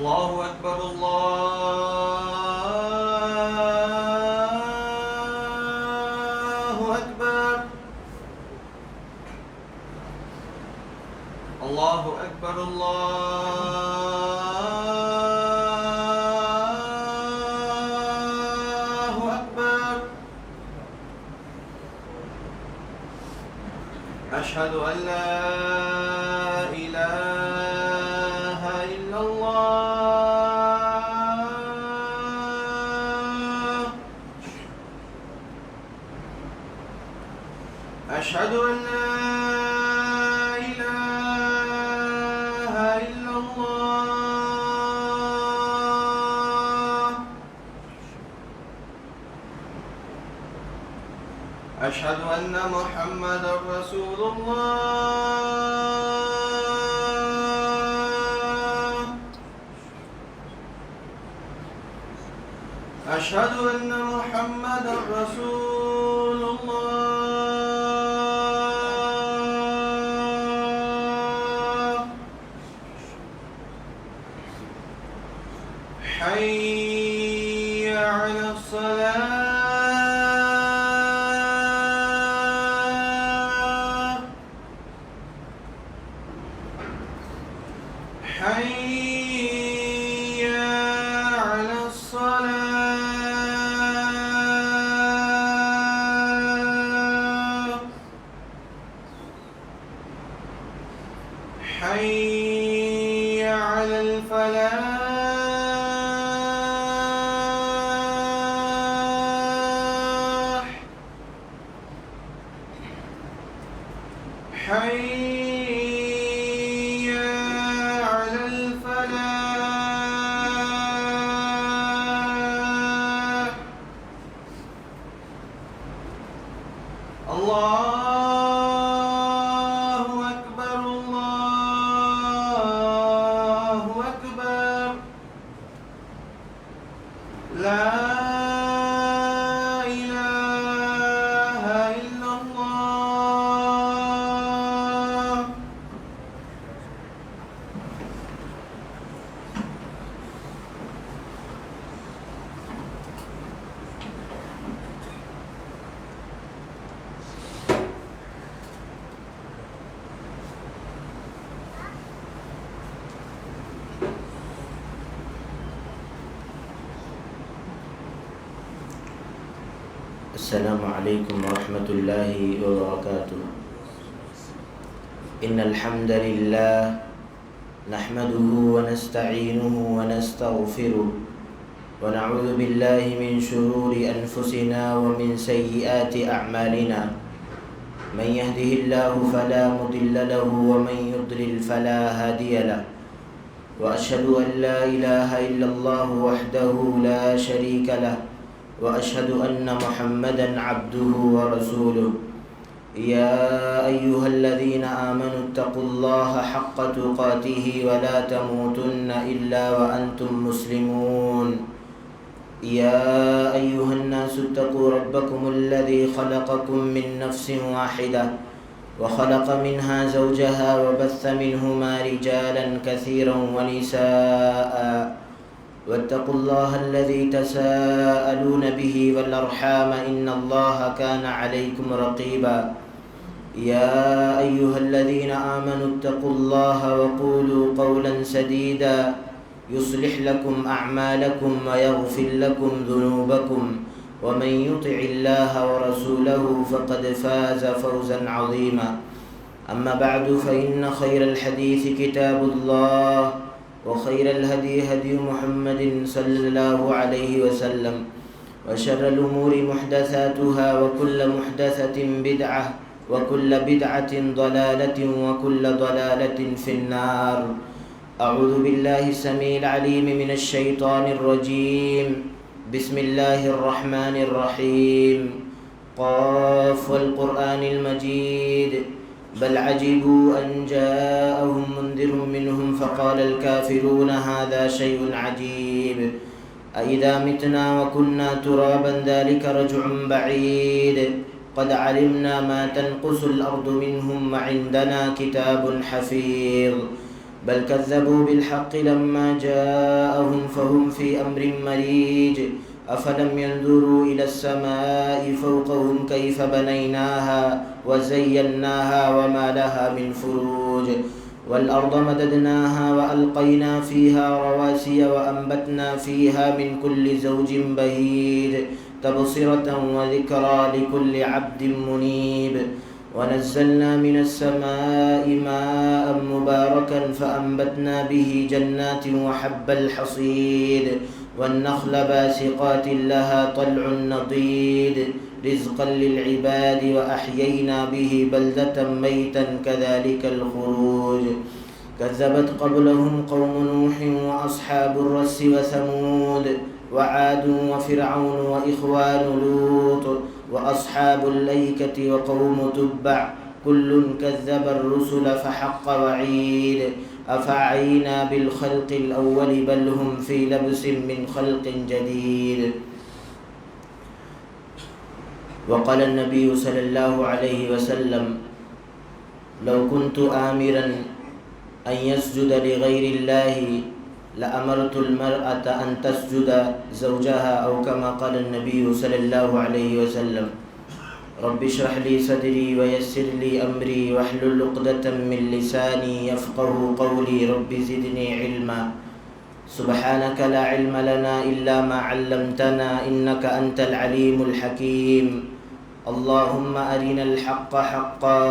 الله أكبر الله أكبر الله أكبر الله أكبر أشهد أن لا إله إلا الله أشهد أن لا إله إلا الله أشهد أن محمدا رسول الله أشهد أن محمدا رسول الله حي على الصلاة حي على الصلاة حي على الفلاح حي على الفلاح الله أكبر الله أكبر لا إله إلا الله السلام عليكم ورحمة الله وبركاته. إن الحمد لله نحمده ونستعينه ونستغفره ونعوذ بالله من شرور أنفسنا ومن سيئات أعمالنا. من يهده الله فلا مضل له ومن يضلل فلا هادي له. وأشهد أن لا إله إلا الله وحده لا شريك له وأشهد أن محمدا عبده ورسوله. يا أيها الذين آمنوا اتقوا الله حق تقاته ولا تموتن إلا وأنتم مسلمون. يا أيها الناس اتقوا ربكم الذي خلقكم من نفس واحدة وخلق منها زوجها وبث منهما رجالا كثيرا ونساء. واتقوا الله الذي تساءلون به والأرحام إن الله كان عليكم رقيبا. يا أيها الذين آمنوا اتقوا الله وقولوا قولا سديدا يصلح لكم أعمالكم ويغفر لكم ذنوبكم ومن يطع الله ورسوله فقد فاز فوزا عظيما. أما بعد فإن خير الحديث كتاب الله وخير الهدي هدي محمد صلى الله عليه وسلم وشر الأمور محدثاتها وكل محدثة بدعة وكل بدعة ضلالة وكل ضلالة في النار. أعوذ بالله السميع العليم من الشيطان الرجيم. بسم الله الرحمن الرحيم. قاف والقرآن المجيد بل عجبوا أن جاءهم منذر منهم فقال الكافرون هذا شيء عجيب. أإذا متنا وكنا ترابا ذلك رجع بعيد. قد علمنا ما تنقص الأرض منهم وعندنا كتاب حفيظ. بل كذبوا بالحق لما جاءهم فهم في أمر مريج أفلم ينظروا إلى السماء فوقهم كيف بنيناها وزيناها وما لها من فروج والأرض مددناها وألقينا فيها رواسي وأنبتنا فيها من كل زوج بهيج تبصرة وذكرى لكل عبد منيب ونزلنا من السماء ماء مباركا فأنبتنا به جنات وحب الحصيد والنخل باسقات لها طلع نضيد رزقا للعباد وأحيينا به بلدة ميتا كذلك الخروج كذبت قبلهم قوم نوح وأصحاب الرس وثمود وعاد وفرعون وإخوان لوط وأصحاب الأيكة وقوم تبع كل كذب الرسل فحق وعيد أفعينا بالخلق الأول بل هم في لبس من خلق جديد وقال النبي صلى الله عليه وسلم لو كنت آمرا أن يسجد لغير الله لأمرت المرأة أن تسجد زوجها أو كما قال النبي صلى الله عليه وسلم رب اشرح لي صدري ويسر لي أمري واحلل عقدة من لساني يفقه قولي رب زدني علما سبحانك لا علم لنا إلا ما علمتنا إنك أنت العليم الحكيم اللهم أرنا الحق حقا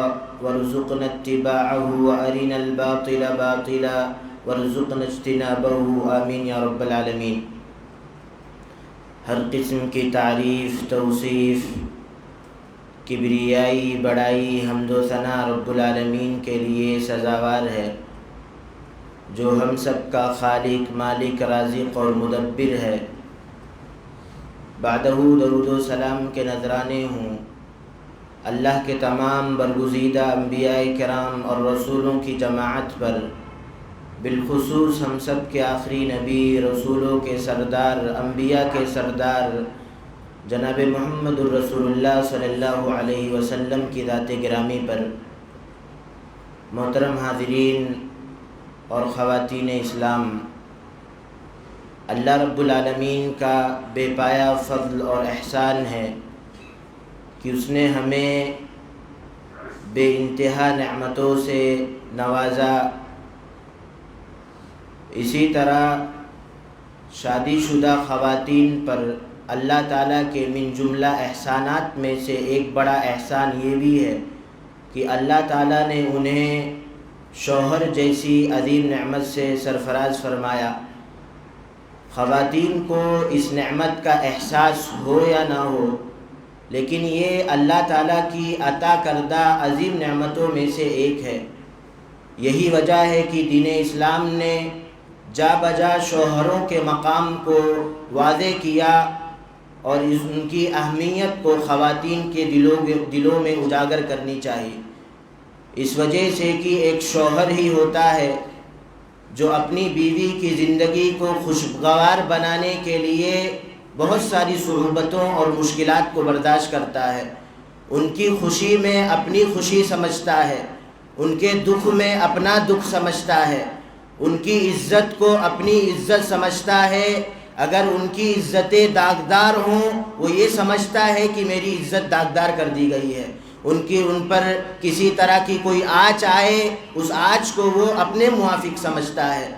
وارزقنا اتباعه وأرنا الباطل باطلا وارزقنا اجتنابه آمین یا رب العالمین۔ ہر قسم کی تعریف، توصیف، کبریائی، بڑائی، حمد و ثنا رب العالمین کے لیے سزاوار ہے، جو ہم سب کا خالق، مالک، رازق اور مدبر ہے۔ بعدہ درود و سلام کے نذرانے ہوں اللہ کے تمام برگزیدہ انبیاء کرام اور رسولوں کی جماعت پر، بالخصوص ہم سب کے آخری نبی، رسولوں کے سردار، انبیاء کے سردار جناب محمد الرسول اللہ صلی اللہ علیہ وسلم کی ذات گرامی پر۔ محترم حاضرین اور خواتین اسلام، اللہ رب العالمین کا بے پایا فضل اور احسان ہے کہ اس نے ہمیں بے انتہا نعمتوں سے نوازا۔ اسی طرح شادی شدہ خواتین پر اللہ تعالیٰ کے من جملہ احسانات میں سے ایک بڑا احسان یہ بھی ہے کہ اللہ تعالیٰ نے انہیں شوہر جیسی عظیم نعمت سے سرفراز فرمایا۔ خواتین کو اس نعمت کا احساس ہو یا نہ ہو، لیکن یہ اللہ تعالیٰ کی عطا کردہ عظیم نعمتوں میں سے ایک ہے۔ یہی وجہ ہے کہ دین اسلام نے جا بجا شوہروں کے مقام کو واضح کیا اور ان کی اہمیت کو خواتین کے دلوں میں اجاگر کرنی چاہیے، اس وجہ سے کہ ایک شوہر ہی ہوتا ہے جو اپنی بیوی کی زندگی کو خوشگوار بنانے کے لیے بہت ساری صعوبتوں اور مشکلات کو برداشت کرتا ہے، ان کی خوشی میں اپنی خوشی سمجھتا ہے، ان کے دکھ میں اپنا دکھ سمجھتا ہے، ان کی عزت کو اپنی عزت سمجھتا ہے۔ اگر ان کی عزتیں داغدار ہوں وہ یہ سمجھتا ہے کہ میری عزت داغدار کر دی گئی ہے، ان پر کسی طرح کی کوئی آنچ آئے اس آنچ کو وہ اپنے موافق سمجھتا ہے۔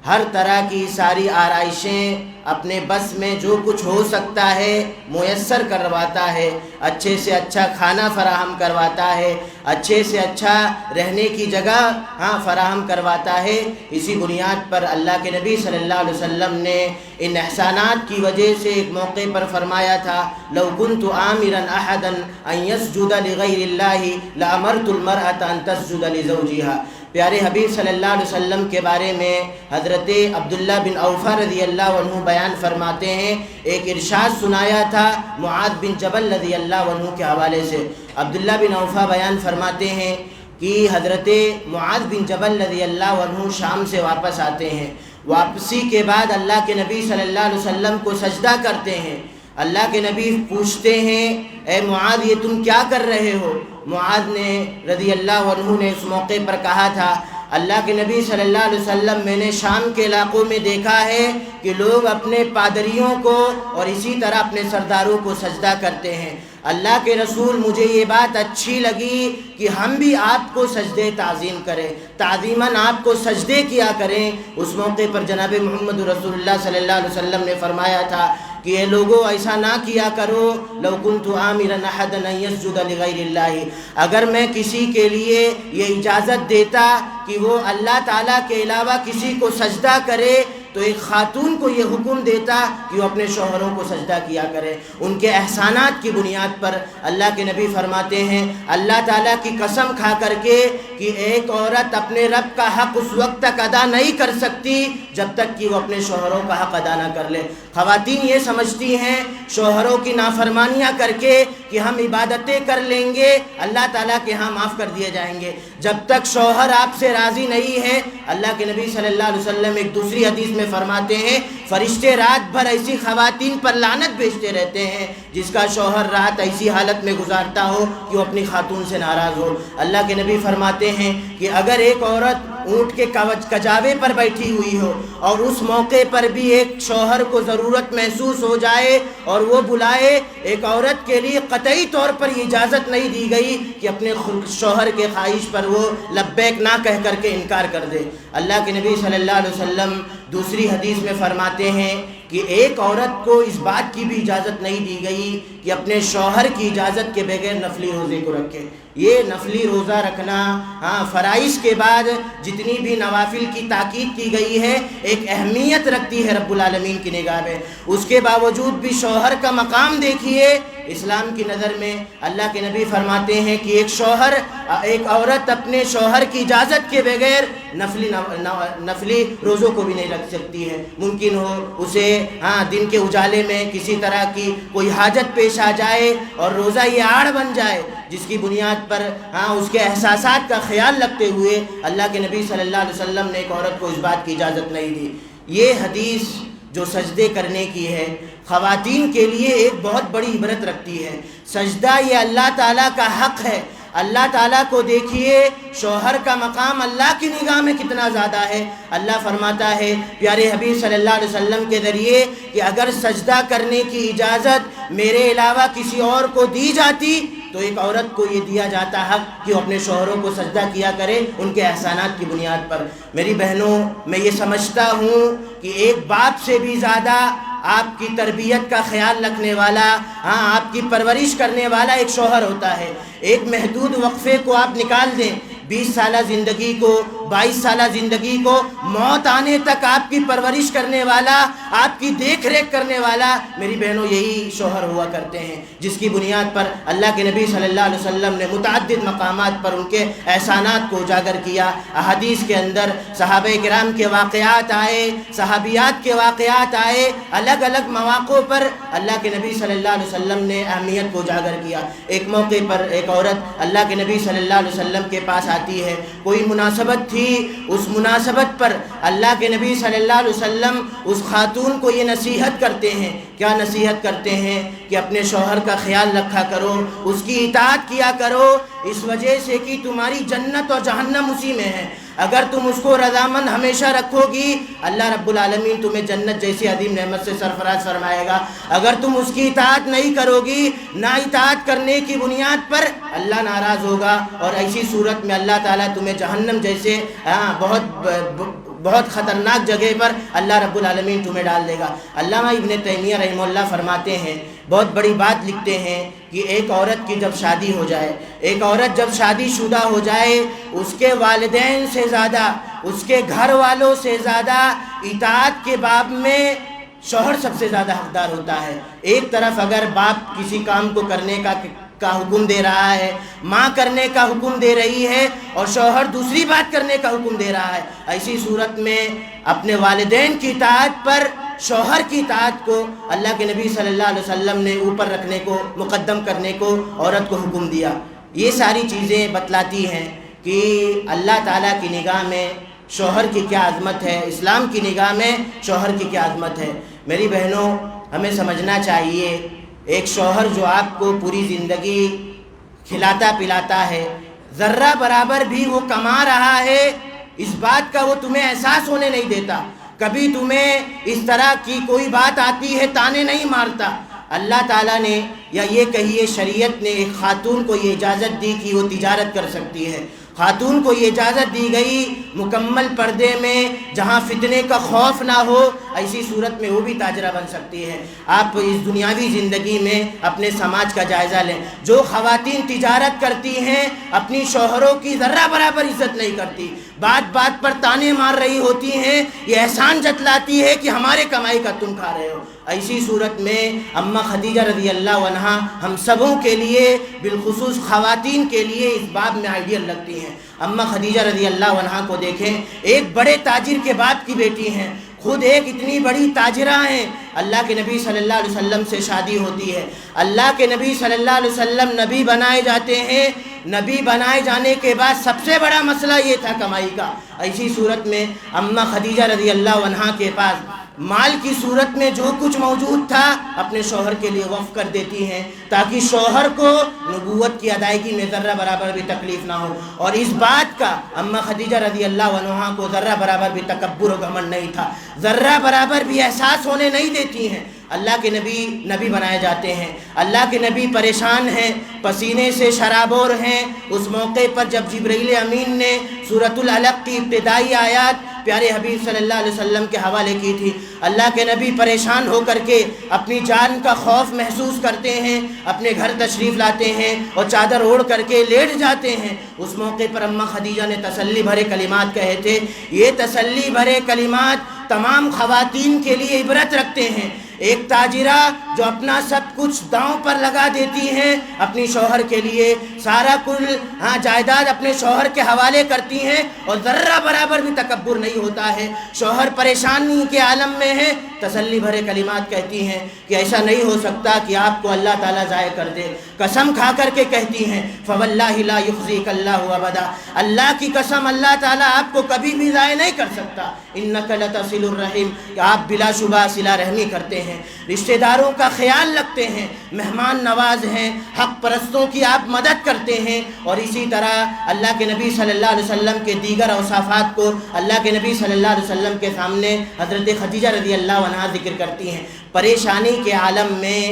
ہر طرح کی ساری آرائشیں اپنے بس میں جو کچھ ہو سکتا ہے میسر کرواتا ہے، اچھے سے اچھا کھانا فراہم کرواتا ہے، اچھے سے اچھا رہنے کی جگہ فراہم کرواتا ہے۔ اسی بنیاد پر اللہ کے نبی صلی اللہ علیہ وسلم نے ان احسانات کی وجہ سے ایک موقع پر فرمایا تھا لو كنت آمرا احدا ان يسجد لغیر اللہ لامرت المرأة ان تسجد لزوجها۔ پیارے حبیب صلی اللہ علیہ وسلم کے بارے میں حضرت عبداللہ بن اوفا رضی اللہ عنہ بیان فرماتے ہیں، ایک ارشاد سنایا تھا معاذ بن جبل رضی اللہ عنہ کے حوالے سے۔ عبداللہ بن اوفا بیان فرماتے ہیں کہ حضرت معاذ بن جبل رضی اللہ عنہ شام سے واپس آتے ہیں، واپسی کے بعد اللہ کے نبی صلی اللہ علیہ وسلم کو سجدہ کرتے ہیں۔ اللہ کے نبی پوچھتے ہیں اے معاذ یہ تم کیا کر رہے ہو؟ معاذ نے رضی اللہ عنہ نے اس موقع پر کہا تھا اللہ کے نبی صلی اللہ علیہ وسلم میں نے شام کے علاقوں میں دیکھا ہے کہ لوگ اپنے پادریوں کو اور اسی طرح اپنے سرداروں کو سجدہ کرتے ہیں۔ اللہ کے رسول مجھے یہ بات اچھی لگی کہ ہم بھی آپ کو سجدے تعظیم کریں، تعظیماً آپ کو سجدے کیا کریں۔ اس موقع پر جناب محمد رسول اللہ صلی اللہ علیہ وسلم نے فرمایا تھا کہ اے لوگوں ایسا نہ کیا کرو، لو کنت آمرا احدا ان یسجد لغیر اللہ، اگر میں کسی کے لیے یہ اجازت دیتا کہ وہ اللہ تعالیٰ کے علاوہ کسی کو سجدہ کرے تو ایک خاتون کو یہ حکم دیتا کہ وہ اپنے شوہروں کو سجدہ کیا کرے۔ ان کے احسانات کی بنیاد پر اللہ کے نبی فرماتے ہیں اللہ تعالیٰ کی قسم کھا کر کے کہ ایک عورت اپنے رب کا حق اس وقت تک ادا نہیں کر سکتی جب تک کہ وہ اپنے شوہروں کا حق ادا نہ کر لے۔ خواتین یہ سمجھتی ہیں شوہروں کی نافرمانیاں کر کے کہ ہم عبادتیں کر لیں گے اللہ تعالیٰ کے ہاں معاف کر دیے جائیں گے۔ جب تک شوہر آپ سے راضی نہیں ہے، اللہ کے نبی صلی اللہ علیہ وسلم ایک دوسری حدیث میں فرماتے ہیں فرشتے رات بھر ایسی خواتین پر لعنت بھیجتے رہتے ہیں جس کا شوہر رات ایسی حالت میں گزارتا ہو کہ وہ اپنی خاتون سے ناراض ہو۔ اللہ کے نبی فرماتے ہیں کہ اگر ایک عورت اونٹ کے کجاوے پر بیٹھی ہوئی ہو اور اس موقع پر بھی ایک شوہر کو ضرورت محسوس ہو جائے اور وہ بلائے، ایک عورت کے لیے قطعی طور پر یہ اجازت نہیں دی گئی کہ اپنے شوہر کے خواہش پر وہ لبیک نہ کہہ کر کے انکار کر دے۔ اللہ کے نبی صلی اللہ علیہ وسلم دوسری حدیث میں فرماتے ہیں کہ ایک عورت کو اس بات کی بھی اجازت نہیں دی گئی کہ اپنے شوہر کی اجازت کے بغیر نفلی روزے کو رکھے۔ یہ نفلی روزہ رکھنا فرائض کے بعد جتنی بھی نوافل کی تاکید کی گئی ہے ایک اہمیت رکھتی ہے رب العالمین کی نگاہ میں۔ اس کے باوجود بھی شوہر کا مقام دیکھیے اسلام کی نظر میں۔ اللہ کے نبی فرماتے ہیں کہ ایک عورت اپنے شوہر کی اجازت کے بغیر نفلی روزوں کو بھی نہیں رکھ سکتی ہے۔ ممکن ہو اسے دن کے اجالے میں کسی طرح کی کوئی حاجت پیش آ جائے اور روزہ یہ آڑ بن جائے جس کی بنیاد پر اس کے احساسات کا خیال رکھتے ہوئے اللہ کے نبی صلی اللہ علیہ وسلم نے ایک عورت کو اس بات کی اجازت نہیں دی۔ یہ حدیث جو سجدے کرنے کی ہے خواتین کے لیے ایک بہت بڑی عبرت رکھتی ہے۔ سجدہ یہ اللہ تعالیٰ کا حق ہے۔ اللہ تعالیٰ کو دیکھیے شوہر کا مقام اللہ کی نگاہ میں کتنا زیادہ ہے۔ اللہ فرماتا ہے پیارے حبیب صلی اللہ علیہ وسلم کے ذریعے کہ اگر سجدہ کرنے کی اجازت میرے علاوہ کسی اور کو دی جاتی تو ایک عورت کو یہ دیا جاتا حق کہ وہ اپنے شوہروں کو سجدہ کیا کرے ان کے احسانات کی بنیاد پر۔ میری بہنوں، میں یہ سمجھتا ہوں کہ ایک باپ سے بھی زیادہ آپ کی تربیت کا خیال رکھنے والا، آپ کی پرورش کرنے والا ایک شوہر ہوتا ہے۔ ایک محدود وقفے کو آپ نکال دیں، 20 سالہ زندگی کو، 22 سالہ زندگی کو، موت آنے تک آپ کی پرورش کرنے والا، آپ کی دیکھ ریکھ کرنے والا میری بہنوں یہی شوہر ہوا کرتے ہیں، جس کی بنیاد پر اللہ کے نبی صلی اللہ علیہ وسلم نے متعدد مقامات پر ان کے احسانات کو اجاگر کیا۔ احادیث کے اندر صحابہ کرام کے واقعات آئے، صحابیات کے واقعات آئے، الگ الگ مواقع پر اللہ کے نبی صلی اللہ علیہ وسلم نے اہمیت کو اجاگر کیا۔ ایک موقع پر ایک عورت اللہ کے نبی صلی اللہ علیہ وسلم کے پاس آتی ہے، کوئی مناسبت تھی، اس مناسبت پر اللہ کے نبی صلی اللہ علیہ وسلم اس خاتون کو یہ نصیحت کرتے ہیں۔ کیا نصیحت کرتے ہیں؟ کہ اپنے شوہر کا خیال رکھا کرو، اس کی اطاعت کیا کرو، اس وجہ سے کہ تمہاری جنت اور جہنم اسی میں ہے۔ اگر تم اس کو رضامند ہمیشہ رکھو گی اللہ رب العالمین تمہیں جنت جیسی عظیم نعمت سے سرفراز فرمائے گا۔ اگر تم اس کی اطاعت نہیں کرو گی، نا اطاعت کرنے کی بنیاد پر اللہ ناراض ہوگا اور ایسی صورت میں اللہ تعالیٰ تمہیں جہنم جیسے بہت خطرناک جگہ پر اللہ رب العالمین تمہیں ڈال دے گا۔ علامہ ابن تیمیہ رحمہ اللہ فرماتے ہیں، بہت بڑی بات لکھتے ہیں کہ ایک عورت کی جب شادی ہو جائے، ایک عورت جب شادی شدہ ہو جائے، اس کے والدین سے زیادہ، اس کے گھر والوں سے زیادہ اطاعت کے باب میں شوہر سب سے زیادہ حقدار ہوتا ہے۔ ایک طرف اگر باپ کسی کام کو کرنے کا حکم دے رہا ہے، ماں کرنے کا حکم دے رہی ہے اور شوہر دوسری بات کرنے کا حکم دے رہا ہے، ایسی صورت میں اپنے والدین کی اطاعت پر شوہر کی اطاعت کو اللہ کے نبی صلی اللہ علیہ وسلم نے اوپر رکھنے کو، مقدم کرنے کو عورت کو حکم دیا۔ یہ ساری چیزیں بتلاتی ہیں کہ اللہ تعالیٰ کی نگاہ میں شوہر کی کیا عظمت ہے، اسلام کی نگاہ میں شوہر کی کیا عظمت ہے۔ میری بہنوں، ہمیں سمجھنا چاہیے ایک شوہر جو آپ کو پوری زندگی کھلاتا پلاتا ہے، ذرہ برابر بھی وہ کما رہا ہے، اس بات کا وہ تمہیں احساس ہونے نہیں دیتا، کبھی تمہیں اس طرح کی کوئی بات آتی ہے تانے نہیں مارتا۔ اللہ تعالیٰ نے یا یہ کہیے شریعت نے ایک خاتون کو یہ اجازت دی کہ وہ تجارت کر سکتی ہے، خاتون کو یہ اجازت دی گئی مکمل پردے میں، جہاں فتنے کا خوف نہ ہو، ایسی صورت میں وہ بھی تاجرہ بن سکتی ہے۔ آپ اس دنیاوی زندگی میں اپنے سماج کا جائزہ لیں، جو خواتین تجارت کرتی ہیں اپنی شوہروں کی ذرہ برابر عزت نہیں کرتی، بات بات پر تانے مار رہی ہوتی ہیں، یہ احسان جتلاتی ہے کہ ہمارے کمائی کا تم کھا رہے ہو۔ ایسی صورت میں اماں خدیجہ رضی اللہ عنہا ہم سبوں کے لیے، بالخصوص خواتین کے لیے اس باب میں آئیڈیل لگتی ہیں۔ اماں خدیجہ رضی اللہ عنہا کو دیکھیں، ایک بڑے تاجر کے باپ کی بیٹی ہیں، خود ایک اتنی بڑی تاجرہ ہیں۔ اللہ کے نبی صلی اللہ علیہ وسلم سے شادی ہوتی ہے، اللہ کے نبی صلی اللہ علیہ وسلم نبی بنائے جاتے ہیں، نبی بنائے جانے کے بعد سب سے بڑا مسئلہ یہ تھا کمائی کا۔ ایسی صورت میں اماں خدیجہ رضی اللہ عنہا کے پاس مال کی صورت میں جو کچھ موجود تھا اپنے شوہر کے لیے وقف کر دیتی ہیں، تاکہ شوہر کو نبوت کی ادائیگی میں ذرہ برابر بھی تکلیف نہ ہو۔ اور اس بات کا اماں خدیجہ رضی اللہ عنہا کو ذرہ برابر بھی تکبر و گھمنڈ نہیں تھا، ذرہ برابر بھی احساس ہونے نہیں دیتی ہیں۔ اللہ کے نبی بنائے جاتے ہیں، اللہ کے نبی پریشان ہیں، پسینے سے شرابور ہیں۔ اس موقع پر جب جبرائیل امین نے سورۃ العلق کی ابتدائی آیات پیارے حبیب صلی اللہ علیہ وسلم کے حوالے کی تھی، اللہ کے نبی پریشان ہو کر کے اپنی جان کا خوف محسوس کرتے ہیں، اپنے گھر تشریف لاتے ہیں اور چادر اوڑھ کر کے لیٹ جاتے ہیں۔ اس موقع پر اماں خدیجہ نے تسلی بھرے کلمات کہے تھے، یہ تسلی بھرے کلمات تمام خواتین کے لیے عبرت رکھتے ہیں۔ ایک تاجرہ جو اپنا سب کچھ داؤں پر لگا دیتی ہیں، اپنی شوہر کے لیے سارا کل جائیداد اپنے شوہر کے حوالے کرتی ہیں اور ذرہ برابر بھی تکبر نہیں ہوتا ہے، شوہر پریشانی کے عالم میں ہے، تسلی بھرے کلمات کہتی ہیں کہ ایسا نہیں ہو سکتا کہ آپ کو اللہ تعالیٰ ضائع کر دے۔ قسم کھا کر کے کہتی ہیں فواللہ لا یخزیک اللہ ابدا، اللہ کی قسم اللہ تعالیٰ آپ کو کبھی بھی ضائع نہیں کر سکتا۔ انک لتصل الرحم، کہ آپ بلا شبہ صلہ رحمی کرتے ہیں، رشتہ داروں کا خیال رکھتے ہیں، مہمان نواز ہیں، حق پرستوں کی آپ مدد کرتے ہیں۔ اور اسی طرح اللہ کے نبی صلی اللہ علیہ وسلم کے دیگر اوصافات کو اللہ کے نبی صلی اللہ علیہ وسلم کے سامنے حضرت خدیجہ رضی اللہ عنہا ذکر کرتی ہیں۔ پریشانی کے عالم میں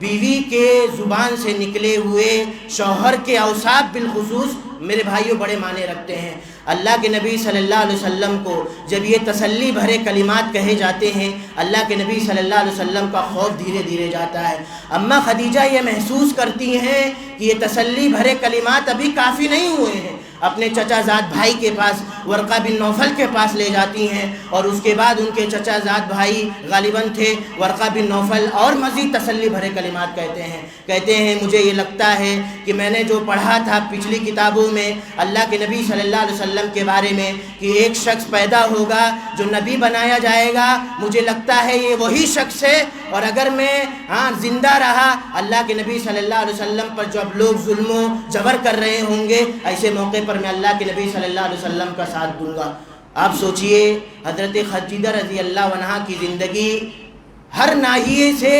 بیوی کے زبان سے نکلے ہوئے شوہر کے اوصاف بالخصوص میرے بھائیوں بڑے معنی رکھتے ہیں۔ اللہ کے نبی صلی اللہ علیہ وسلم کو جب یہ تسلی بھرے کلمات کہے جاتے ہیں، اللہ کے نبی صلی اللہ علیہ وسلم کا خوف دھیرے دھیرے جاتا ہے۔ اماں خدیجہ یہ محسوس کرتی ہیں کہ یہ تسلی بھرے کلمات ابھی کافی نہیں ہوئے ہیں، اپنے چچا زاد بھائی کے پاس ورقہ بن نوفل کے پاس لے جاتی ہیں، اور اس کے بعد ان کے چچا زاد بھائی غالباً تھے ورقہ بن نوفل، اور مزید تسلی بھرے کلمات کہتے ہیں مجھے یہ لگتا ہے کہ میں نے جو پڑھا تھا پچھلی کتابوں میں اللہ کے نبی صلی اللہ علیہ وسلم کے بارے میں کہ ایک شخص پیدا ہوگا جو نبی بنایا جائے گا، مجھے لگتا ہے یہ وہی شخص ہے، اور اگر میں زندہ رہا اللہ کے نبی صلی اللہ علیہ وسلم پر جب لوگ ظلم و جبر کر رہے ہوں گے، ایسے موقع پر میں اللہ کے نبی صلی اللہ علیہ وسلم کا ساتھ دوں گا۔ آپ سوچئے حضرت خدیجہ رضی اللہ عنہا کی زندگی ہر ناحیے سے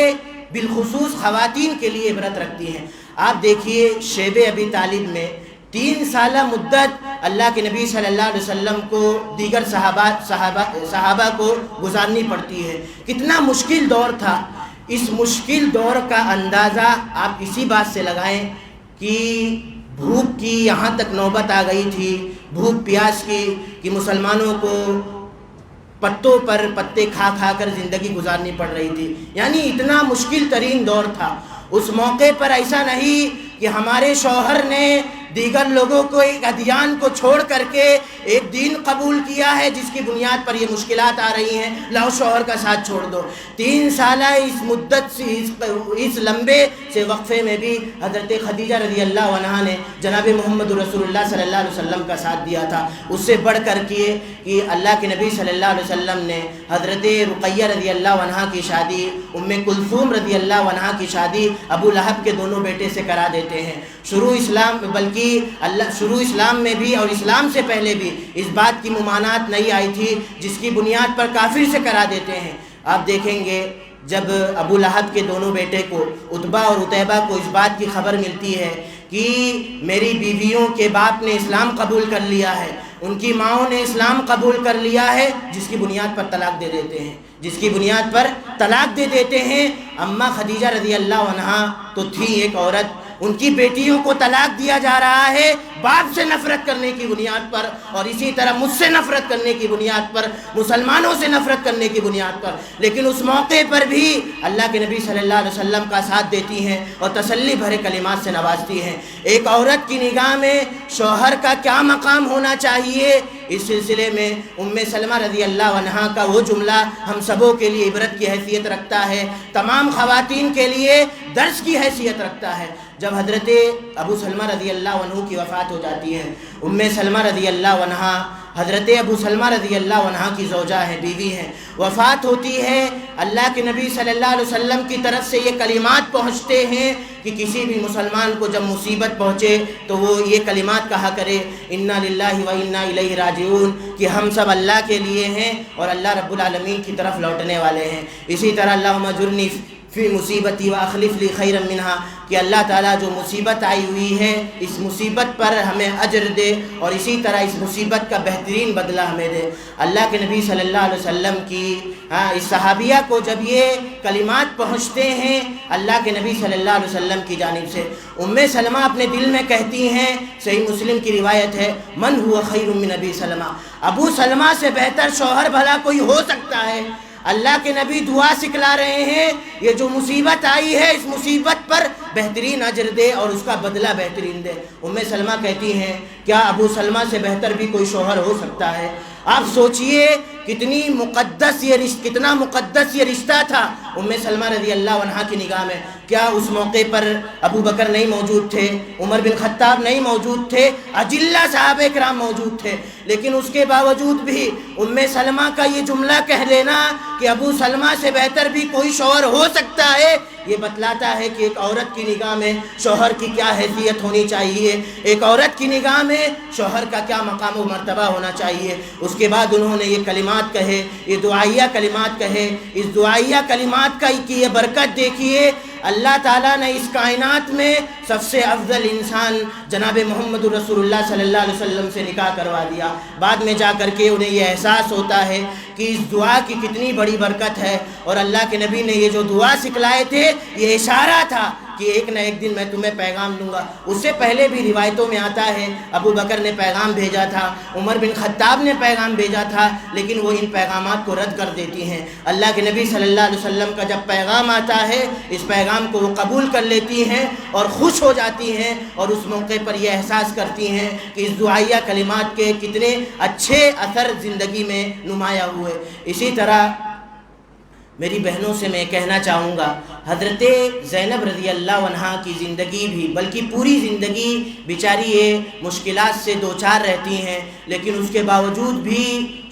بالخصوص خواتین کے لیے عبرت رکھتی ہیں۔ آپ دیکھیے شیب ابی طالب میں 3 سالہ مدت اللہ کے نبی صلی اللہ علیہ وسلم کو دیگر صحابہ کو گزارنی پڑتی ہے، کتنا مشکل دور تھا۔ اس مشکل دور کا اندازہ آپ اسی بات سے لگائیں کہ بھوک کی یہاں تک نوبت آ گئی تھی، بھوک پیاس کی، کہ مسلمانوں کو پتوں پر پتے کھا کھا کر زندگی گزارنی پڑ رہی تھی، یعنی اتنا مشکل ترین دور تھا۔ اس موقع پر ایسا نہیں کہ ہمارے شوہر نے دیگر لوگوں کو ایک ادیان کو چھوڑ کر کے ایک دین قبول کیا ہے جس کی بنیاد پر یہ مشکلات آ رہی ہیں، لاؤ شوہر کا ساتھ چھوڑ دو۔ 3 سالہ اس مدت سے اس لمبے سے وقفے میں بھی حضرت خدیجہ رضی اللہ عنہا نے جناب محمد رسول اللہ صلی اللہ علیہ وسلم کا ساتھ دیا تھا۔ اس سے بڑھ کر کے کہ اللہ کے نبی صلی اللہ علیہ وسلم نے حضرت رقیہ رضی اللہ عنہا کی شادی ام کلثوم رضی اللہ عنہا کی شادی ابو لہب کے دونوں بیٹے سے کرا دیتے ہیں۔ شروع اسلام میں بھی اور اسلام سے پہلے بھی اس بات کی ممانعت نہیں آئی تھی جس کی بنیاد پر کافر سے کرا دیتے ہیں۔ آپ دیکھیں گے جب ابو لہب کے دونوں بیٹے کو عتبہ اور عتیبہ کو اس بات کی خبر ملتی ہے کہ میری بیویوں کے باپ نے اسلام قبول کر لیا ہے، ان کی ماؤں نے اسلام قبول کر لیا ہے جس کی بنیاد پر طلاق دے دیتے ہیں، جس کی بنیاد پر طلاق دے دیتے ہیں۔ اماں خدیجہ رضی اللہ عنہا تو تھی ایک عورت، ان کی بیٹیوں کو طلاق دیا جا رہا ہے باپ سے نفرت کرنے کی بنیاد پر، اور اسی طرح مجھ سے نفرت کرنے کی بنیاد پر، مسلمانوں سے نفرت کرنے کی بنیاد پر، لیکن اس موقع پر بھی اللہ کے نبی صلی اللہ علیہ وسلم کا ساتھ دیتی ہیں اور تسلی بھرے کلمات سے نوازتی ہیں۔ ایک عورت کی نگاہ میں شوہر کا کیا مقام ہونا چاہیے، اس سلسلے میں ام سلمہ رضی اللہ عنہا کا وہ جملہ ہم سبوں کے لیے عبرت کی حیثیت رکھتا ہے، تمام خواتین کے لیے درس کی حیثیت رکھتا ہے۔ جب حضرت ابو سلمہ رضی اللہ عنہ کی وفات ہو جاتی ہے، ام سلمہ رضی اللہ عنہا حضرت ابو سلمہ رضی اللہ عنہ کی زوجہ ہے، بیوی ہیں، وفات ہوتی ہے، اللہ کے نبی صلی اللہ علیہ وسلم کی طرف سے یہ کلمات پہنچتے ہیں کہ کسی بھی مسلمان کو جب مصیبت پہنچے تو وہ یہ کلمات کہا کرے، انا للہ و انا الیہ راجعون، کہ ہم سب اللہ کے لیے ہیں اور اللہ رب العالمین کی طرف لوٹنے والے ہیں۔ اسی طرح اللہم اجرنی فی مصیبتی واخلف لی خیرا منہا، کہ اللہ تعالیٰ جو مصیبت آئی ہوئی ہے اس مصیبت پر ہمیں اجر دے اور اسی طرح اس مصیبت کا بہترین بدلہ ہمیں دے۔ اللہ کے نبی صلی اللہ علیہ وسلم کی اس صحابیہ کو جب یہ کلمات پہنچتے ہیں اللہ کے نبی صلی اللہ علیہ وسلم کی جانب سے، ام سلمہ اپنے دل میں کہتی ہیں، صحیح مسلم کی روایت ہے، من ہوا خیر من ابی سلمہ، ابو سلمہ سے بہتر شوہر بھلا کوئی ہو سکتا ہے؟ اللہ کے نبی دعا سکھلا رہے ہیں، یہ جو مصیبت آئی ہے اس مصیبت پر بہترین اجر دے اور اس کا بدلہ بہترین دے۔ ام سلمہ کہتی ہیں کیا ابو سلمہ سے بہتر بھی کوئی شوہر ہو سکتا ہے؟ آپ سوچئے کتنا مقدس یہ رشتہ تھا ام سلمہ رضی اللہ عنہ کی نگاہ میں۔ کیا اس موقع پر ابو بکر نہیں موجود تھے، عمر بن خطاب نہیں موجود تھے، اجلہ صحابہ کرام موجود تھے، لیکن اس کے باوجود بھی ام سلمہ کا یہ جملہ کہہ لینا کہ ابو سلمہ سے بہتر بھی کوئی شوہر ہو سکتا ہے، یہ بتلاتا ہے کہ ایک عورت کی نگاہ میں شوہر کی کیا حیثیت ہونی چاہیے، ایک عورت کی نگاہ میں شوہر کا کیا مقام و مرتبہ ہونا چاہیے۔ اس کے بعد انہوں نے یہ کلمات کہے، یہ دعائیہ کلمات کہے، اس دعائیہ کلمات کی یہ برکت دیکھیے، اللہ تعالیٰ نے اس کائنات میں سب سے افضل انسان جناب محمد رسول اللہ صلی اللہ علیہ وسلم سے نکاح کروا دیا۔ بعد میں جا کر کے انہیں یہ احساس ہوتا ہے کہ اس دعا کی کتنی بڑی برکت ہے، اور اللہ کے نبی نے یہ جو دعا سکھلائے تھے یہ اشارہ تھا کہ ایک نہ ایک دن میں تمہیں پیغام دوں گا۔ اس سے پہلے بھی روایتوں میں آتا ہے ابو بکر نے پیغام بھیجا تھا، عمر بن خطاب نے پیغام بھیجا تھا، لیکن وہ ان پیغامات کو رد کر دیتی ہیں۔ اللہ کے نبی صلی اللہ علیہ وسلم کا جب پیغام آتا ہے اس پیغام کو وہ قبول کر لیتی ہیں اور خوش ہو جاتی ہیں، اور اس موقع پر یہ احساس کرتی ہیں کہ اس دعائیہ کلمات کے کتنے اچھے اثر زندگی میں نمایاں ہوئے۔ اسی طرح میری بہنوں سے میں کہنا چاہوں گا، حضرت زینب رضی اللہ عنہا کی زندگی بھی، بلکہ پوری زندگی بیچاری یہ مشکلات سے دوچار رہتی ہیں، لیکن اس کے باوجود بھی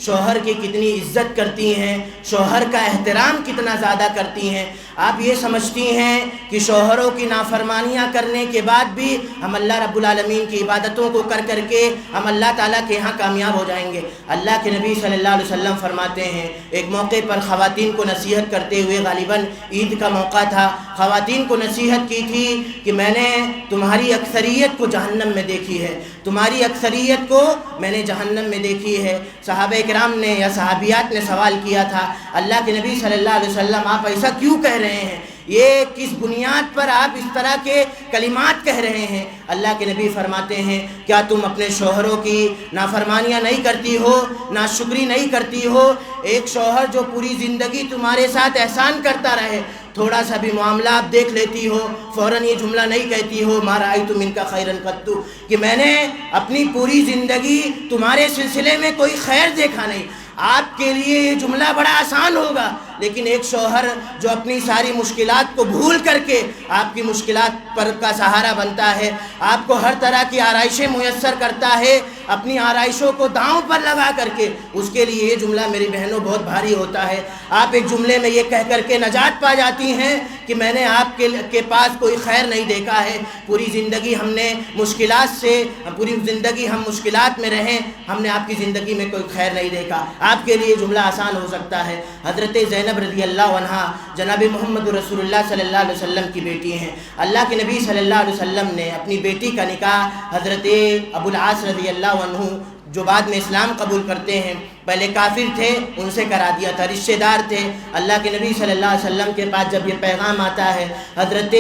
شوہر کی کتنی عزت کرتی ہیں، شوہر کا احترام کتنا زیادہ کرتی ہیں۔ آپ یہ سمجھتی ہیں کہ شوہروں کی نافرمانیاں کرنے کے بعد بھی ہم اللہ رب العالمین کی عبادتوں کو کر کر کے ہم اللہ تعالیٰ کے ہاں کامیاب ہو جائیں گے؟ اللہ کے نبی صلی اللہ علیہ وسلم فرماتے ہیں، ایک موقع پر خواتین کو نصیحت کرتے ہوئے، غالباً عید کا موقع تھا، خواتین کو نصیحت کی تھی کہ میں نے تمہاری اکثریت کو جہنم میں دیکھی ہے، تمہاری اکثریت کو میں نے جہنم میں دیکھی ہے۔ صحابہ کرام نے یا صحابیات نے سوال کیا تھا، اللہ کے نبی صلی اللہ علیہ وسلم آپ ایسا کیوں کہہ رہے ہیں؟ یہ کس بنیاد پر آپ اس طرح کے کلمات کہہ رہے ہیں؟ اللہ کے نبی فرماتے ہیں، کیا تم اپنے شوہروں کی نافرمانیاں نہیں کرتی ہو، ناشکری نہیں کرتی ہو؟ ایک شوہر جو پوری زندگی تمہارے ساتھ احسان کرتا رہے، تھوڑا سا بھی معاملہ آپ دیکھ لیتی ہو، فوراً یہ جملہ نہیں کہتی ہو ما رأیت منک خیرا قط، کہ میں نے اپنی پوری زندگی تمہارے سلسلے میں کوئی خیر دیکھا نہیں۔ آپ کے لیے یہ جملہ بڑا آسان ہوگا، لیکن ایک شوہر جو اپنی ساری مشکلات کو بھول کر کے آپ کی مشکلات پر کا سہارا بنتا ہے، آپ کو ہر طرح کی آرائشیں میسر کرتا ہے، اپنی آرائشوں کو داؤں پر لگا کر کے، اس کے لیے یہ جملہ میری بہنوں بہت بھاری ہوتا ہے۔ آپ ایک جملے میں یہ کہہ کر کے نجات پا جاتی ہیں کہ میں نے آپ کے پاس کوئی خیر نہیں دیکھا ہے، پوری زندگی ہم نے مشکلات سے، پوری زندگی ہم مشکلات میں رہیں، ہم نے آپ کی زندگی میں کوئی خیر نہیں دیکھا۔ آپ کے لیے جملہ آسان ہو سکتا ہے۔ حضرت زینب رضی اللہ عنہا جناب محمد رسول اللہ صلی اللہ علیہ وسلم کی بیٹی ہیں۔ اللہ کے نبی صلی اللہ علیہ وسلم نے اپنی بیٹی کا نکاح حضرت ابو العاص رضی اللہ عنہ جو بعد میں اسلام قبول کرتے ہیں، پہلے کافر تھے ان سے کرا دیا تھا، رشتہ دار تھے۔ اللہ کے نبی صلی اللہ علیہ وسلم کے پاس جب یہ پیغام آتا ہے، حضرت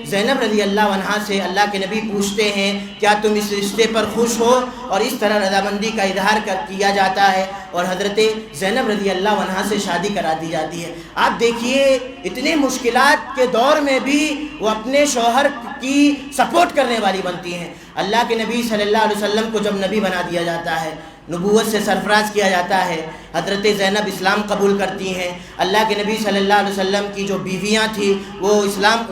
زینب رضی اللہ عنہا سے اللہ کے نبی پوچھتے ہیں کیا تم اس رشتے پر خوش ہو، اور اس طرح رضامندی کا اظہار کیا جاتا ہے، اور حضرت زینب رضی اللہ عنہا سے شادی کرا دی جاتی ہے۔ آپ دیکھیے اتنے مشکلات کے دور میں بھی وہ اپنے شوہر کی سپورٹ کرنے والی بنتی ہیں۔ اللہ کے نبی صلی اللہ علیہ وسلم کو جب نبی بنا دیا جاتا ہے، نبوت سے سرفراز کیا جاتا ہے، حضرت زینب اسلام قبول کرتی ہیں۔ اللہ کے نبی صلی اللہ علیہ وسلم کی جو بیویاں تھیں وہ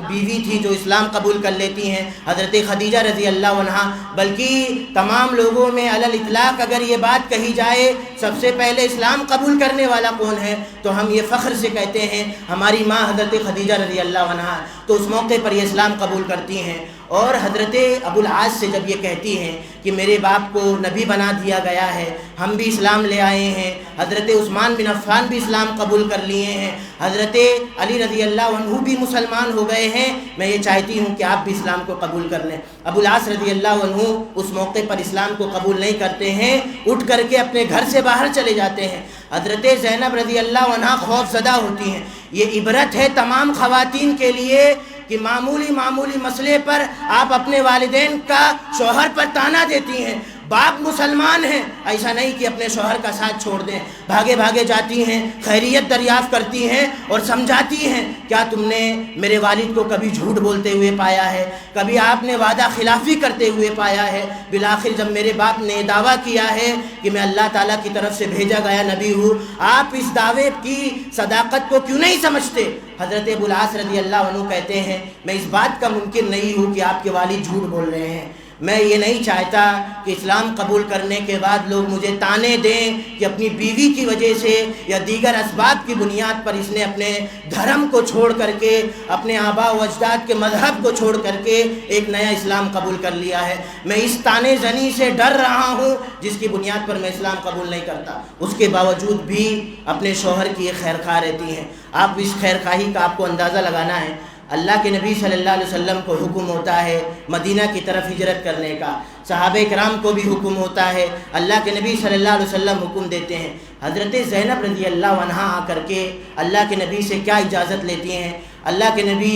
بیوی تھی جو اسلام قبول کر لیتی ہیں، حضرت خدیجہ رضی اللہ عنہا۔ بلکہ تمام لوگوں میں علی الاطلاق اگر یہ بات کہی جائے سب سے پہلے اسلام قبول کرنے والا کون ہے تو ہم یہ فخر سے کہتے ہیں ہماری ماں حضرت خدیجہ رضی اللہ عنہا، تو اس موقع پر یہ اسلام قبول کرتی ہیں۔ اور حضرت ابو العاص سے جب یہ کہتی ہیں کہ میرے باپ کو نبی بنا دیا گیا ہے، ہم بھی اسلام لے آئے ہیں، حضرت عثمان بن عفان بھی اسلام قبول کر لیے ہیں، حضرت علی رضی اللہ عنہ بھی مسلمان ہو گئے ہیں، میں یہ چاہتی ہوں کہ آپ بھی اسلام کو قبول کر لیں۔ ابو العاص رضی اللہ عنہ اس موقع پر اسلام کو قبول نہیں کرتے ہیں، اٹھ کر کے اپنے گھر سے باہر چلے جاتے ہیں۔ حضرت زینب رضی اللہ عنہ خوف زدہ ہوتی ہیں۔ یہ عبرت ہے تمام خواتین کے لیے کہ معمولی مسئلے پر آپ اپنے والدین کا شوہر پر طعنہ دیتی ہیں۔ باپ مسلمان ہیں، ایسا نہیں کہ اپنے شوہر کا ساتھ چھوڑ دیں، بھاگے جاتی ہیں، خیریت دریافت کرتی ہیں اور سمجھاتی ہیں کیا تم نے میرے والد کو کبھی جھوٹ بولتے ہوئے پایا ہے، کبھی آپ نے وعدہ خلافی کرتے ہوئے پایا ہے؟ بالآخر جب میرے باپ نے دعویٰ کیا ہے کہ میں اللہ تعالیٰ کی طرف سے بھیجا گیا نبی ہوں، آپ اس دعوے کی صداقت کو کیوں نہیں سمجھتے؟ حضرت ابو العاص رضی اللہ عنہ کہتے ہیں میں اس بات کا منکر نہیں ہوں کہ آپ کے والد جھوٹ بول رہے ہیں، میں یہ نہیں چاہتا کہ اسلام قبول کرنے کے بعد لوگ مجھے طعنے دیں کہ اپنی بیوی کی وجہ سے یا دیگر اسباب کی بنیاد پر اس نے اپنے دھرم کو چھوڑ کر کے، اپنے آباء و اجداد کے مذہب کو چھوڑ کر کے ایک نیا اسلام قبول کر لیا ہے۔ میں اس طعنے زنی سے ڈر رہا ہوں جس کی بنیاد پر میں اسلام قبول نہیں کرتا، اس کے باوجود بھی اپنے شوہر کی ایک خیر خواہ رہتی ہیں۔ آپ اس خیر خواہی کا آپ کو اندازہ لگانا ہے۔ اللہ کے نبی صلی اللہ علیہ وسلم کو حکم ہوتا ہے مدینہ کی طرف ہجرت کرنے کا، صحابہ کرام کو بھی حکم ہوتا ہے، اللہ کے نبی صلی اللہ علیہ وسلم حکم دیتے ہیں۔ حضرت زینب رضی اللہ عنہا آ کر کے اللہ کے نبی سے کیا اجازت لیتی ہیں؟ اللہ کے نبی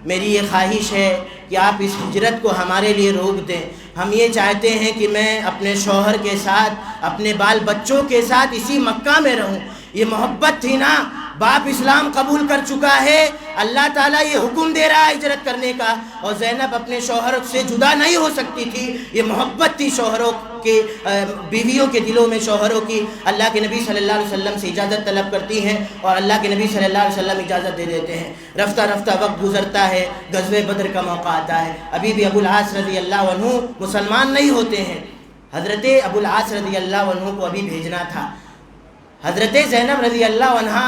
میری یہ خواہش ہے کہ آپ اس ہجرت کو ہمارے لیے روک دیں، ہم یہ چاہتے ہیں کہ میں اپنے شوہر کے ساتھ اپنے بال بچوں کے ساتھ اسی مکہ میں رہوں۔ یہ محبت تھی نا، باپ اسلام قبول کر چکا ہے، اللہ تعالیٰ یہ حکم دے رہا ہے ہجرت کرنے کا، اور زینب اپنے شوہر سے جدا نہیں ہو سکتی تھی۔ یہ محبت تھی شوہروں کے، بیویوں کے دلوں میں شوہروں کی۔ اللہ کے نبی صلی اللہ علیہ وسلم سے اجازت طلب کرتی ہیں اور اللہ کے نبی صلی اللہ علیہ وسلم اجازت دے دیتے ہیں۔ رفتہ وقت گزرتا ہے، غزوہ بدر کا موقع آتا ہے، ابھی بھی ابو العاص رضی اللہ عنہ مسلمان نہیں ہوتے ہیں۔ حضرت ابو العاص رضی اللہ عنہ کو ابھی بھیجنا تھا۔ حضرت زینب رضی اللہ عنہا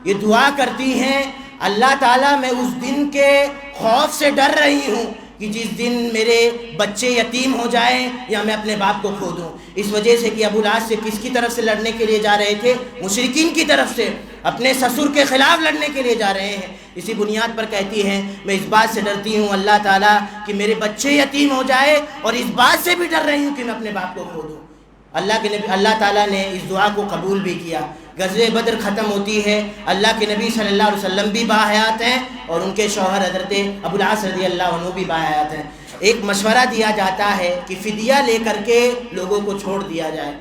یہ دعا کرتی ہیں اللہ تعالیٰ میں اس دن کے خوف سے ڈر رہی ہوں کہ جس دن میرے بچے یتیم ہو جائیں یا میں اپنے باپ کو کھو دوں۔ اس وجہ سے کہ ابو العاص سے کس کی طرف سے لڑنے کے لیے جا رہے تھے؟ مشرکین کی طرف سے، اپنے سسر کے خلاف لڑنے کے لیے جا رہے ہیں۔ اسی بنیاد پر کہتی ہیں میں اس بات سے ڈرتی ہوں اللہ تعالیٰ کہ میرے بچے یتیم ہو جائے، اور اس بات سے بھی ڈر رہی ہوں کہ میں اپنے باپ کو کھو دوں۔ اللہ تعالیٰ نے اس دعا کو قبول بھی کیا۔ غزوہ بدر ختم ہوتی ہے، اللہ کے نبی صلی اللہ علیہ وسلم بھی باحیات ہیں اور ان کے شوہر حضرت ابو العاص رضی اللہ عنہ بھی باحیات ہیں۔ ایک مشورہ دیا جاتا ہے کہ فدیہ لے کر کے لوگوں کو چھوڑ دیا جائے۔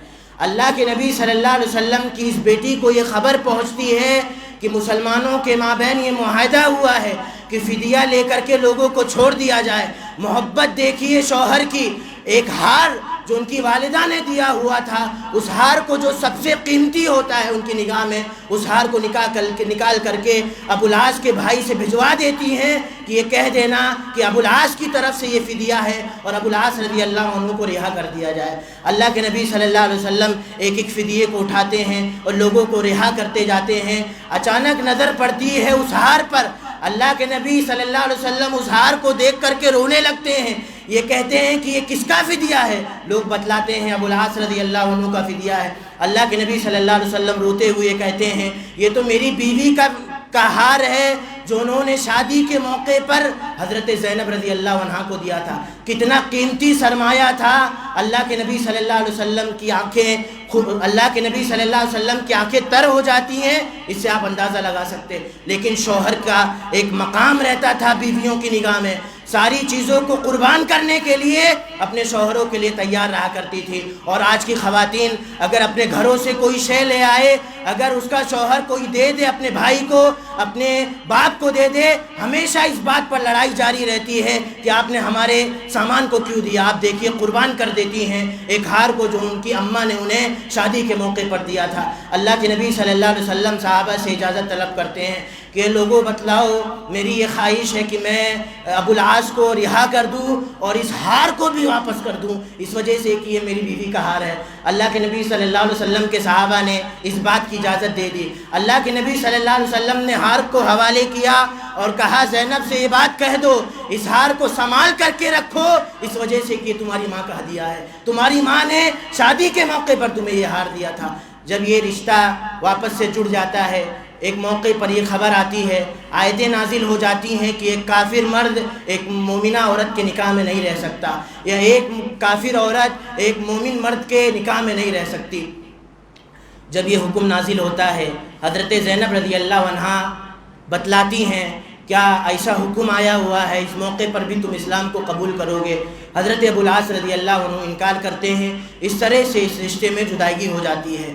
اللہ کے نبی صلی اللہ علیہ وسلم کی اس بیٹی کو یہ خبر پہنچتی ہے کہ مسلمانوں کے مابین یہ معاہدہ ہوا ہے کہ فدیہ لے کر کے لوگوں کو چھوڑ دیا جائے۔ محبت دیکھیے شوہر کی، ایک ہار جو ان کی والدہ نے دیا ہوا تھا، اس ہار کو جو سب سے قیمتی ہوتا ہے ان کی نگاہ میں، اس ہار کو نکال کر کے ابو العاص کے بھائی سے بھجوا دیتی ہیں کہ یہ کہہ دینا کہ ابو العاص کی طرف سے یہ فدیہ ہے اور ابو العاص رضی اللہ عنہ کو رہا کر دیا جائے۔ اللہ کے نبی صلی اللہ علیہ وسلم ایک ایک فدیے کو اٹھاتے ہیں اور لوگوں کو رہا کرتے جاتے ہیں۔ اچانک نظر پڑتی ہے اس ہار پر، اللہ کے نبی صلی اللہ علیہ وسلم اس ہار کو دیکھ کر کے رونے لگتے ہیں۔ یہ کہتے ہیں کہ یہ کس کا فدیہ ہے؟ لوگ بتلاتے ہیں ابو العاص رضی اللہ عنہ کا فدیہ ہے۔ اللہ کے نبی صلی اللہ علیہ وسلم روتے ہوئے کہتے ہیں یہ تو میری بیوی کا کا ہار ہے جو انہوں نے شادی کے موقع پر حضرت زینب رضی اللہ عنہا کو دیا تھا. کتنا قیمتی سرمایہ تھا. اللہ کے نبی صلی اللہ علیہ وسلم کی آنکھیں تر ہو جاتی ہیں، اس سے آپ اندازہ لگا سکتے. لیکن شوہر کا ایک مقام رہتا تھا بیویوں کی نگاہ میں، ساری چیزوں کو قربان کرنے کے لیے اپنے شوہروں کے لیے تیار رہا کرتی تھی. اور آج کی خواتین اگر اپنے گھروں سے کوئی شے لے آئے، اگر اس کا شوہر کوئی دے دے، اپنے بھائی کو، اپنے باپ کو دے دے، ہمیشہ اس بات پر لڑائی جاری رہتی ہے کہ آپ نے ہمارے سامان کو کیوں دیا. آپ دیکھیے قربان کر دیتی ہیں ایک ہار کو جو ان کی اماں نے انہیں شادی کے موقع پر دیا تھا. اللہ کے نبی صلی اللہ علیہ وسلم صحابہ سے اجازت طلب کرتے ہیں کہ لوگوں بتلاؤ، میری یہ خواہش ہے کہ میں ابو العاص کو رہا کر دوں اور اس ہار کو بھی واپس کر دوں، اس وجہ سے کہ یہ میری بیوی کا ہار ہے. اللہ کے نبی صلی اللہ علیہ وسلم کے صحابہ نے اس بات کی اجازت دے دی. اللہ کے نبی صلی اللہ علیہ وسلم نے ہار کو حوالے کیا اور کہا زینب سے یہ بات کہہ دو، اس ہار کو سنبھال کر کے رکھو، اس وجہ سے کہ تمہاری ماں کا ہدیہ ہے، تمہاری ماں نے شادی کے موقع پر تمہیں یہ ہار دیا تھا. جب یہ رشتہ واپس سے جڑ جاتا ہے، ایک موقع پر یہ خبر آتی ہے، آیتیں نازل ہو جاتی ہیں کہ ایک کافر مرد ایک مومنہ عورت کے نکاح میں نہیں رہ سکتا، یا ایک کافر عورت ایک مومن مرد کے نکاح میں نہیں رہ سکتی. جب یہ حکم نازل ہوتا ہے، حضرت زینب رضی اللہ عنہا بتلاتی ہیں کیا ایسا حکم آیا ہوا ہے، اس موقع پر بھی تم اسلام کو قبول کرو گے؟ حضرت ابو العاص رضی اللہ عنہ انکار کرتے ہیں. اس طرح سے اس رشتے میں جدائیگی ہو جاتی ہے.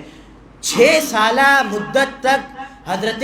6 سالہ مدت تک حضرت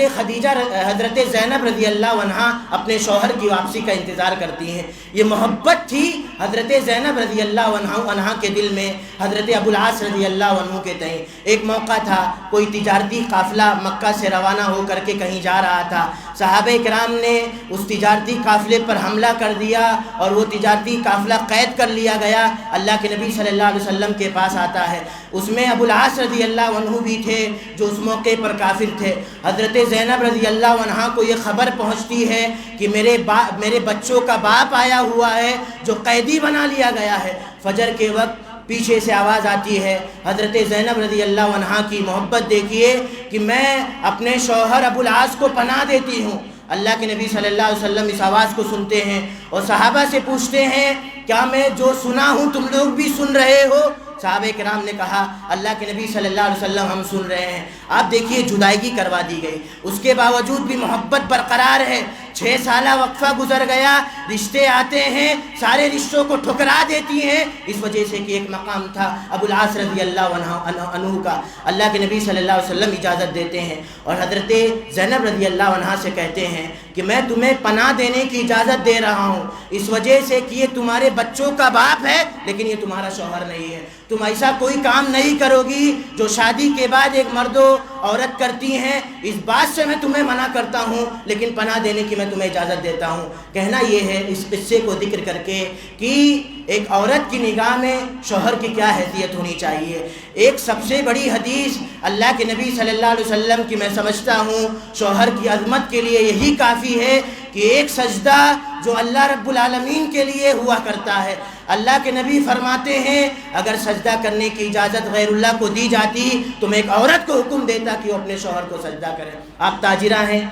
زینب رضی اللہ عنہا اپنے شوہر کی واپسی کا انتظار کرتی ہیں. یہ محبت تھی حضرت زینب رضی اللہ عنہا کے دل میں حضرت ابو العاص رضی اللہ عنہ کے تئیں. ایک موقع تھا، کوئی تجارتی قافلہ مکہ سے روانہ ہو کر کے کہیں جا رہا تھا. صحابہ کرام نے اس تجارتی قافلے پر حملہ کر دیا اور وہ تجارتی قافلہ قید کر لیا گیا. اللہ کے نبی صلی اللہ علیہ وسلم کے پاس آتا ہے، اس میں ابو العاص رضی اللہ عنہ بھی تھے جو اس موقع پر کافر تھے. حضرت زینب رضی اللہ عنہا کو یہ خبر پہنچتی ہے کہ میرے بچوں کا باپ آیا ہوا ہے جو قیدی بنا لیا گیا ہے. فجر کے وقت پیچھے سے آواز آتی ہے. حضرت زینب رضی اللہ عنہا کی محبت دیکھیے کہ میں اپنے شوہر ابو العاص کو پناہ دیتی ہوں. اللہ کے نبی صلی اللہ علیہ وسلم اس آواز کو سنتے ہیں اور صحابہ سے پوچھتے ہیں کیا میں جو سنا ہوں تم لوگ بھی سن رہے ہو؟ صحابہ کرام نے کہا اللہ کے نبی صلی اللہ علیہ وسلم ہم سن رہے ہیں. آپ دیکھیے جدائیگی کروا دی گئی، اس کے باوجود بھی محبت برقرار ہے. 6 سالہ وقفہ گزر گیا، رشتے آتے ہیں، سارے رشتوں کو ٹھکرا دیتی ہیں، اس وجہ سے کہ ایک مقام تھا ابو العاص رضی اللہ عنہ کا. اللہ کے نبی صلی اللہ علیہ وسلم اجازت دیتے ہیں اور حضرت زینب رضی اللہ عنہا سے کہتے ہیں کہ میں تمہیں پناہ دینے کی اجازت دے رہا ہوں اس وجہ سے کہ یہ تمہارے بچوں کا باپ ہے لیکن یہ تمہارا شوہر نہیں ہے. تم ایسا کوئی کام نہیں کرو گی جو شادی کے بعد ایک مرد و عورت کرتی ہیں. اس بات سے میں تمہیں منع کرتا ہوں لیکن پناہ دینے کی میں تمہیں اجازت دیتا ہوں. کہنا یہ ہے اس قصے کو ذکر کر کے کہ ایک عورت کی نگاہ میں شوہر کی کیا حیثیت ہونی چاہیے. ایک سب سے بڑی حدیث اللہ کے نبی صلی اللہ علیہ وسلم کی میں سمجھتا ہوں شوہر کی عظمت کے لیے یہی کافی ہے کہ ایک سجدہ جو اللہ رب العالمین کے لیے ہوا کرتا ہے. اللہ کے نبی فرماتے ہیں اگر سجدہ کرنے کی اجازت غیر اللہ کو دی جاتی تو میں ایک عورت کو حکم دیتا کہ وہ اپنے شوہر کو سجدہ کرے. آپ تاجرہ ہیں،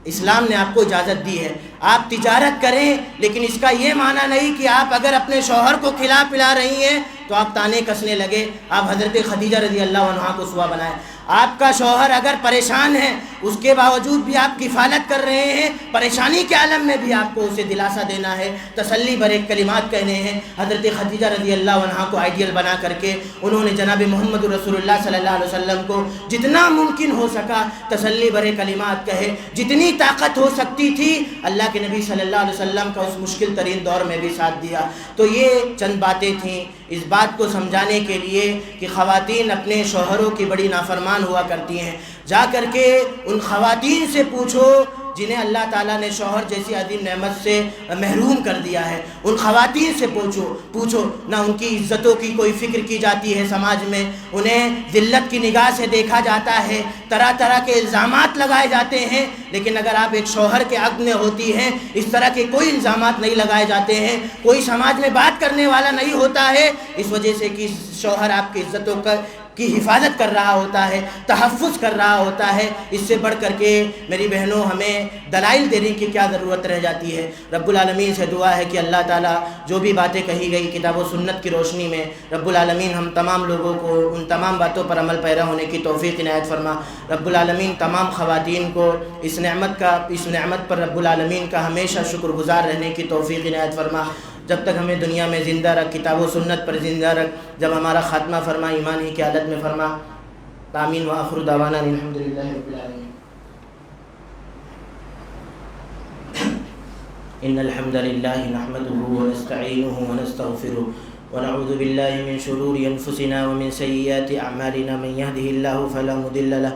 اسلام نے آپ کو اجازت دی ہے آپ تجارت کریں، لیکن اس کا یہ معنی نہیں کہ آپ اگر اپنے شوہر کو کھلا پلا رہی ہیں تو آپ تانے کسنے لگے. آپ حضرت خدیجہ رضی اللہ عنہا کو سوا بنائیں. آپ کا شوہر اگر پریشان ہے اس کے باوجود بھی آپ کفالت کر رہے ہیں، پریشانی کے عالم میں بھی آپ کو اسے دلاسا دینا ہے، تسلی بھرے کلمات کہنے ہیں. حضرت خدیجہ رضی اللہ عنہا کو آئیڈیل بنا کر کے انہوں نے جناب محمد رسول اللہ صلی اللہ علیہ وسلم کو جتنا ممکن ہو سکا تسلی بھرے کلمات کہے. جتنی طاقت ہو سکتی تھی اللہ کے نبی صلی اللہ علیہ وسلم کا اس مشکل ترین دور میں بھی ساتھ دیا. تو یہ چند باتیں تھیں اس بات کو سمجھانے کے لیے کہ خواتین اپنے شوہروں کی بڑی نافرمان ہوا کرتی ہیں. جا کر کے ان خواتین سے پوچھو جنہیں اللہ تعالیٰ نے شوہر جیسی عظیم نعمت سے محروم کر دیا ہے. ان خواتین سے پوچھو نہ ان کی عزتوں کی کوئی فکر کی جاتی ہے سماج میں، انہیں ذلت کی نگاہ سے دیکھا جاتا ہے، طرح طرح کے الزامات لگائے جاتے ہیں. لیکن اگر آپ ایک شوہر کے عقد میں ہوتی ہیں اس طرح کے کوئی الزامات نہیں لگائے جاتے ہیں، کوئی سماج میں بات کرنے والا نہیں ہوتا ہے، اس وجہ سے کہ شوہر آپ کی عزتوں کی حفاظت کر رہا ہوتا ہے، تحفظ کر رہا ہوتا ہے، اس سے بڑھ کر کے میری بہنوں ہمیں دلائل دینے کی کیا ضرورت رہ جاتی ہے۔ رب العالمین سے دعا ہے کہ اللہ تعالیٰ جو بھی باتیں کہی گئی کتاب و سنت کی روشنی میں، رب العالمین ہم تمام لوگوں کو ان تمام باتوں پر عمل پیرا ہونے کی توفیق عنایت فرما۔ رب العالمین تمام خواتین کو اس نعمت پر رب العالمین کا ہمیشہ شکر گزار رہنے کی توفیق عنایت فرما۔ جب تک ہمیں دنیا میں زندہ رکھ، کتاب و سنت پر زندہ رکھ، جب ہمارا خاتمہ فرما ایمان ہی کی حالت میں فرما۔ آمین وآخر دعوانا الحمدللہ رب العالمین۔ ان الحمد للہ نحمده ونستعینه ونستغفره ونعوذ باللہ من شرور انفسنا ومن سیئات اعمالنا، من يهده الله فلا مضل له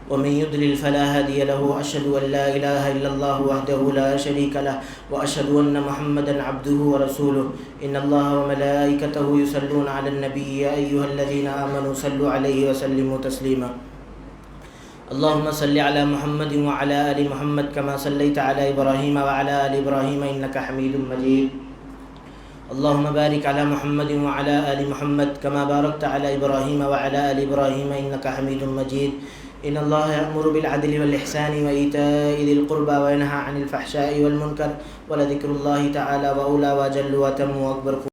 ومن يضلل فلا هادي له، واشهد ان لا اله الا الله وحده لا شريك له واشهد ان محمدا عبده ورسوله۔ ان الله وملائكته يصلون على النبي يا ايها الذين امنوا صلوا عليه وسلموا تسليما۔ اللهم صل على محمد وعلى آل محمد كما صليت على إبراهيم وعلى آل إبراهيم إنك حميد مجيد۔ اللهم بارك على محمد وعلى آل محمد كما باركت على إبراهيم وعلى آل إبراهيم إنك حميد مجيد۔ إن الله يأمر بالعدل والإحسان وإيتاء ذي القربى وينهى عن الفحشاء والمنكر ولذكر الله تعالى وأولى وجل وأتم وأكبر۔